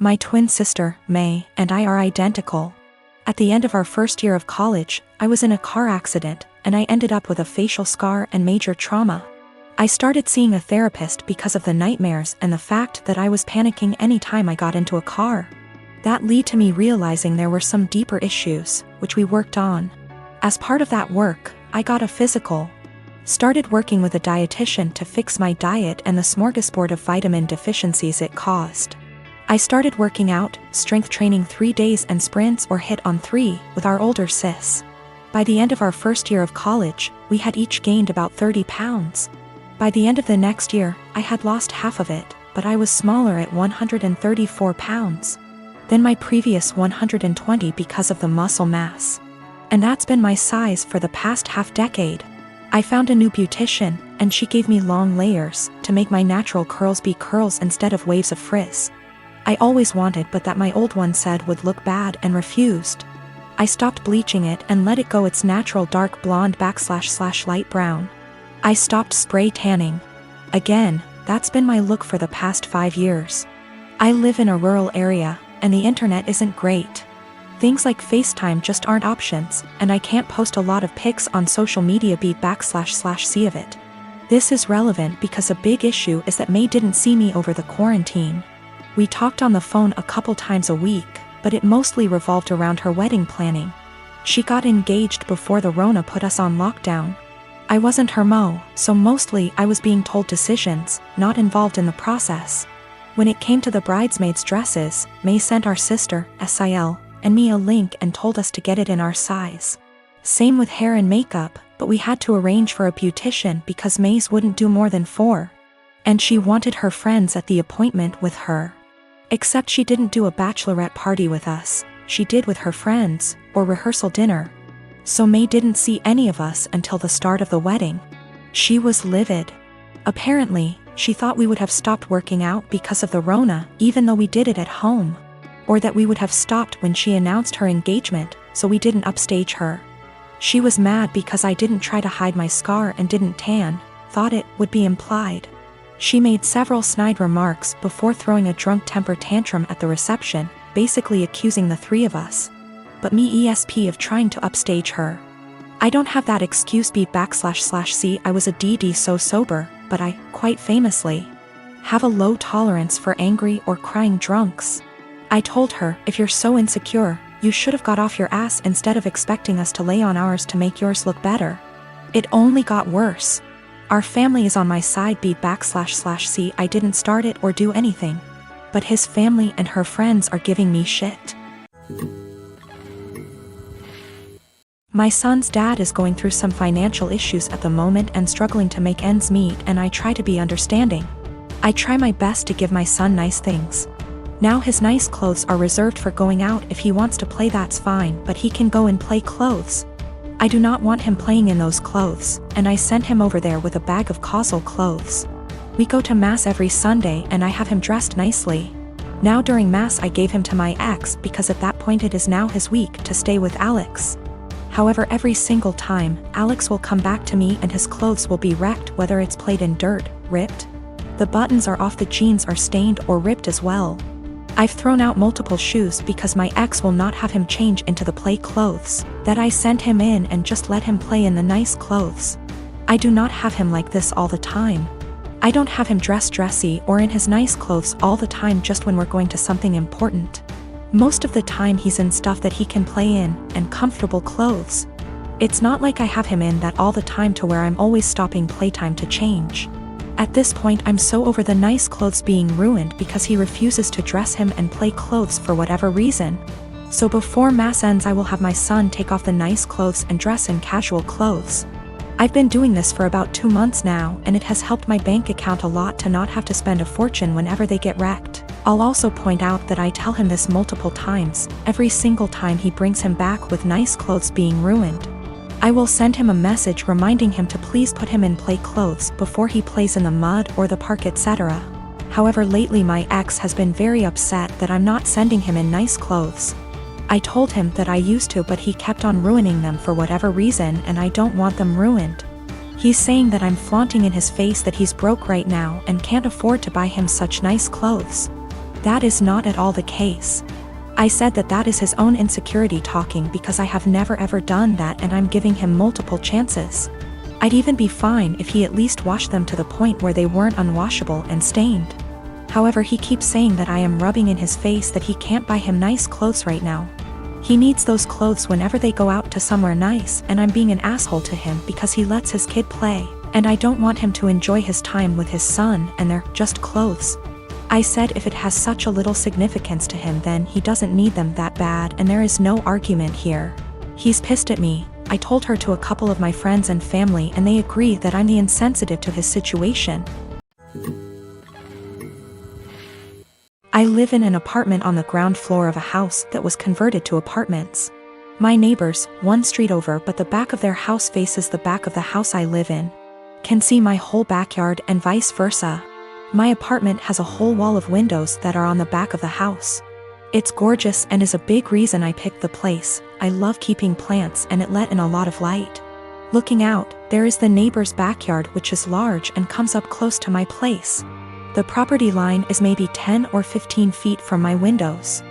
My twin sister, May, and I are identical. At the end of our first year of college, I was in a car accident, and I ended up with a facial scar and major trauma. I started seeing a therapist because of the nightmares and the fact that I was panicking any time I got into a car. That led to me realizing there were some deeper issues, which we worked on. As part of that work, I got a physical. Started working with a dietitian to fix my diet and the smorgasbord of vitamin deficiencies it caused. I started working out, strength training 3 days and sprints or hit on 3 with our older sis. By the end of our first year of college, we had each gained about 30 pounds. By the end of the next year, I had lost half of it, but I was smaller at 134 pounds than my previous 120 because of the muscle mass. And that's been my size for the past half-decade. I found a new beautician, and she gave me long layers to make my natural curls be curls instead of waves of frizz. I always wanted but that my old one said would look bad and refused. I stopped bleaching it and let it go its natural dark blonde / light brown. I stopped spray tanning. Again, that's been my look for the past 5 years. I live in a rural area, and the internet isn't great. Things like FaceTime just aren't options, and I can't post a lot of pics on social media /see of it. This is relevant because a big issue is that May didn't see me over the quarantine. We talked on the phone a couple times a week, but it mostly revolved around her wedding planning. She got engaged before the Rona put us on lockdown. I wasn't her mo, so mostly I was being told decisions, not involved in the process. When it came to the bridesmaids' dresses, May sent our sister, SIL, and me a link and told us to get it in our size. Same with hair and makeup, but we had to arrange for a beautician because May's wouldn't do more than 4. And she wanted her friends at the appointment with her. Except she didn't do a bachelorette party with us, she did with her friends, or rehearsal dinner. So May didn't see any of us until the start of the wedding. She was livid. Apparently, she thought we would have stopped working out because of the Rona, even though we did it at home. Or that we would have stopped when she announced her engagement, so we didn't upstage her. She was mad because I didn't try to hide my scar and didn't tan, thought it would be implied. She made several snide remarks before throwing a drunk temper tantrum at the reception, basically accusing the 3 of us. But me ESP of trying to upstage her. I don't have that excuse /C I was a DD so sober, but I, quite famously, have a low tolerance for angry or crying drunks. I told her, if you're so insecure, you should have got off your ass instead of expecting us to lay on ours to make yours look better. It only got worse. Our family is on my side /C I didn't start it or do anything. But his family and her friends are giving me shit. My son's dad is going through some financial issues at the moment and struggling to make ends meet, and I try to be understanding. I try my best to give my son nice things. Now his nice clothes are reserved for going out. If he wants to play, that's fine, but he can go and play clothes. I do not want him playing in those clothes, and I sent him over there with a bag of causal clothes. We go to mass every Sunday and I have him dressed nicely. Now during mass I gave him to my ex because at that point it is now his week to stay with Alex. However, every single time, Alex will come back to me and his clothes will be wrecked, whether it's played in dirt, ripped. The buttons are off, the jeans are stained or ripped as well. I've thrown out multiple shoes because my ex will not have him change into the play clothes that I sent him in and just let him play in the nice clothes. I do not have him like this all the time. I don't have him dressed dressy or in his nice clothes all the time, just when we're going to something important. Most of the time he's in stuff that he can play in, and comfortable clothes. It's not like I have him in that all the time to where I'm always stopping playtime to change. At this point I'm so over the nice clothes being ruined because he refuses to dress him and play clothes for whatever reason. So before mass ends I will have my son take off the nice clothes and dress in casual clothes. I've been doing this for about 2 months now, and it has helped my bank account a lot to not have to spend a fortune whenever they get wrecked. I'll also point out that I tell him this multiple times, every single time he brings him back with nice clothes being ruined. I will send him a message reminding him to please put him in play clothes before he plays in the mud or the park, etc. However, lately my ex has been very upset that I'm not sending him in nice clothes. I told him that I used to, but he kept on ruining them for whatever reason, and I don't want them ruined. He's saying that I'm flaunting in his face that he's broke right now and can't afford to buy him such nice clothes. That is not at all the case. I said that that is his own insecurity talking because I have never ever done that and I'm giving him multiple chances. I'd even be fine if he at least washed them to the point where they weren't unwashable and stained. However, he keeps saying that I am rubbing in his face that he can't buy him nice clothes right now. He needs those clothes whenever they go out to somewhere nice, and I'm being an asshole to him because he lets his kid play, and I don't want him to enjoy his time with his son and they're just clothes. I said if it has such a little significance to him then he doesn't need them that bad and there is no argument here. He's pissed at me. I told her to a couple of my friends and family and they agree that I'm the insensitive to his situation. I live in an apartment on the ground floor of a house that was converted to apartments. My neighbors, one street over but the back of their house faces the back of the house I live in, can see my whole backyard and vice versa. My apartment has a whole wall of windows that are on the back of the house. It's gorgeous and is a big reason I picked the place. I love keeping plants and it let in a lot of light. Looking out, there is the neighbor's backyard which is large and comes up close to my place. The property line is maybe 10 or 15 feet from my windows.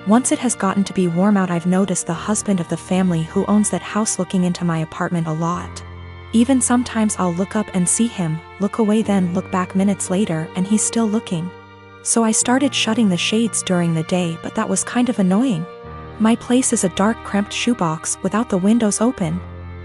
Once it has gotten to be warm out, I've noticed the husband of the family who owns that house looking into my apartment a lot. Even sometimes I'll look up and see him, look away then look back minutes later and he's still looking. So I started shutting the shades during the day but that was kind of annoying. My place is a dark cramped shoebox without the windows open.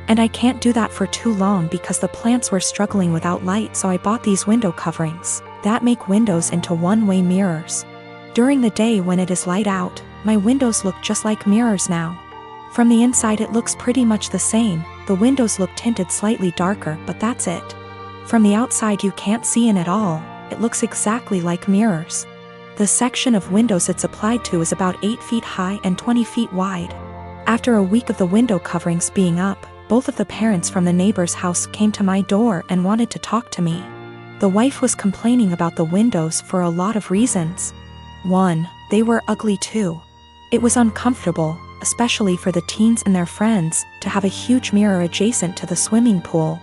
And I can't do that for too long because the plants were struggling without light, so I bought these window coverings that make windows into one-way mirrors. During the day when it is light out, my windows look just like mirrors now. From the inside it looks pretty much the same, the windows look tinted slightly darker but that's it. From the outside you can't see in at all, it looks exactly like mirrors. The section of windows it's applied to is about 8 feet high and 20 feet wide. After a week of the window coverings being up, both of the parents from the neighbor's house came to my door and wanted to talk to me. The wife was complaining about the windows for a lot of reasons. 1. They were ugly too. It was uncomfortable, especially for the teens and their friends, to have a huge mirror adjacent to the swimming pool.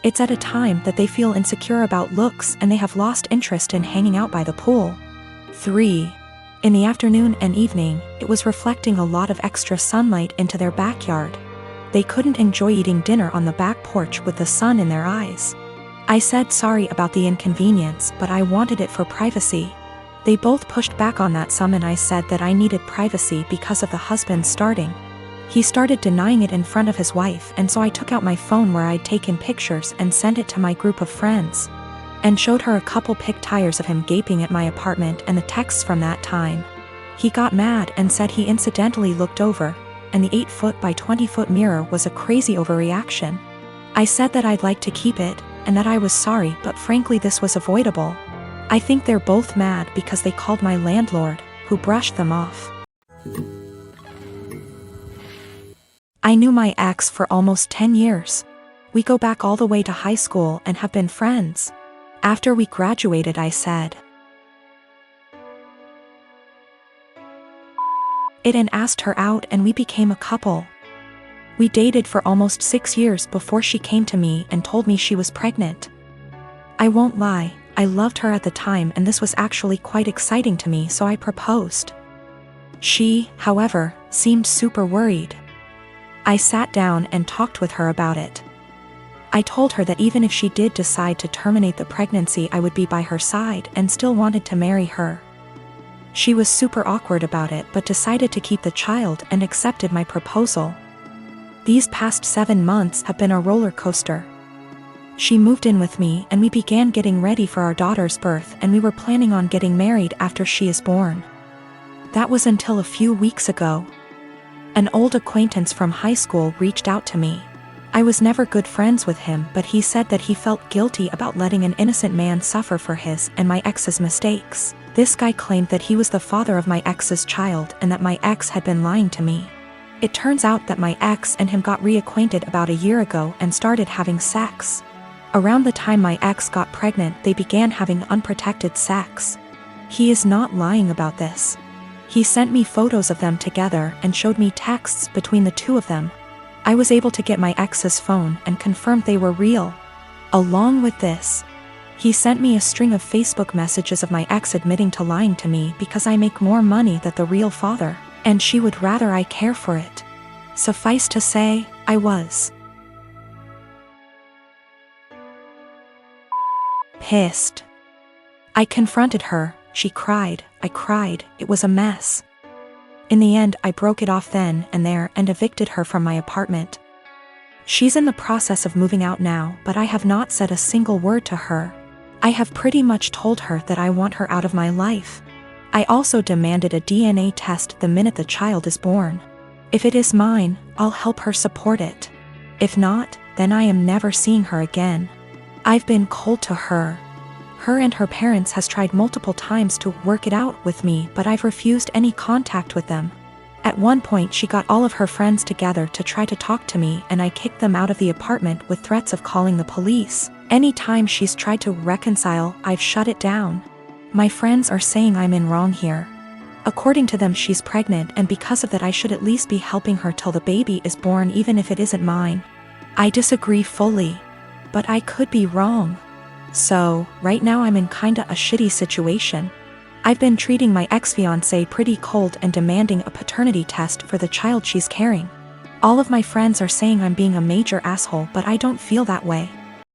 It's at a time that they feel insecure about looks and they have lost interest in hanging out by the pool. 3. In the afternoon and evening, it was reflecting a lot of extra sunlight into their backyard. They couldn't enjoy eating dinner on the back porch with the sun in their eyes. I said sorry about the inconvenience, but I wanted it for privacy. They both pushed back on that some and I said that I needed privacy because of the husband starting. He started denying it in front of his wife and so I took out my phone where I'd taken pictures and sent it to my group of friends. And showed her a couple pictures of him gaping at my apartment and the texts from that time. He got mad and said he incidentally looked over, and the 8-foot by 20-foot mirror was a crazy overreaction. I said that I'd like to keep it, and that I was sorry but frankly this was avoidable. I think they're both mad because they called my landlord, who brushed them off. I knew my ex for almost 10 years. We go back all the way to high school and have been friends. After we graduated I said it and asked her out and we became a couple. We dated for almost 6 years before she came to me and told me she was pregnant. I won't lie, I loved her at the time and this was actually quite exciting to me, so I proposed. She, however, seemed super worried. I sat down and talked with her about it. I told her that even if she did decide to terminate the pregnancy I would be by her side and still wanted to marry her. She was super awkward about it but decided to keep the child and accepted my proposal. These past 7 months have been a roller coaster. She moved in with me and we began getting ready for our daughter's birth and we were planning on getting married after she is born. That was until a few weeks ago. An old acquaintance from high school reached out to me. I was never good friends with him but he said that he felt guilty about letting an innocent man suffer for his and my ex's mistakes. This guy claimed that he was the father of my ex's child and that my ex had been lying to me. It turns out that my ex and him got reacquainted about a year ago and started having sex. Around the time my ex got pregnant they began having unprotected sex. He is not lying about this. He sent me photos of them together and showed me texts between the two of them. I was able to get my ex's phone and confirmed they were real. Along with this, He sent me a string of Facebook messages of my ex admitting to lying to me because I make more money than the real father, and she would rather I care for it. Suffice to say, I was pissed. I confronted her, she cried, I cried, it was a mess. In the end, I broke it off then and there and evicted her from my apartment. She's in the process of moving out now, but I have not said a single word to her. I have pretty much told her that I want her out of my life. I also demanded a DNA test the minute the child is born. If it is mine, I'll help her support it. If not, then I am never seeing her again. I've been cold to her. Her and her parents has tried multiple times to work it out with me, but I've refused any contact with them. At one point she got all of her friends together to try to talk to me, and I kicked them out of the apartment with threats of calling the police. Anytime she's tried to reconcile, I've shut it down. My friends are saying I'm in wrong here. According to them, she's pregnant, and because of that I should at least be helping her till the baby is born, even if it isn't mine. I disagree fully. But I could be wrong. So, right now I'm in kinda a shitty situation. I've been treating my ex-fiancé pretty cold and demanding a paternity test for the child she's carrying. All of my friends are saying I'm being a major asshole, but I don't feel that way.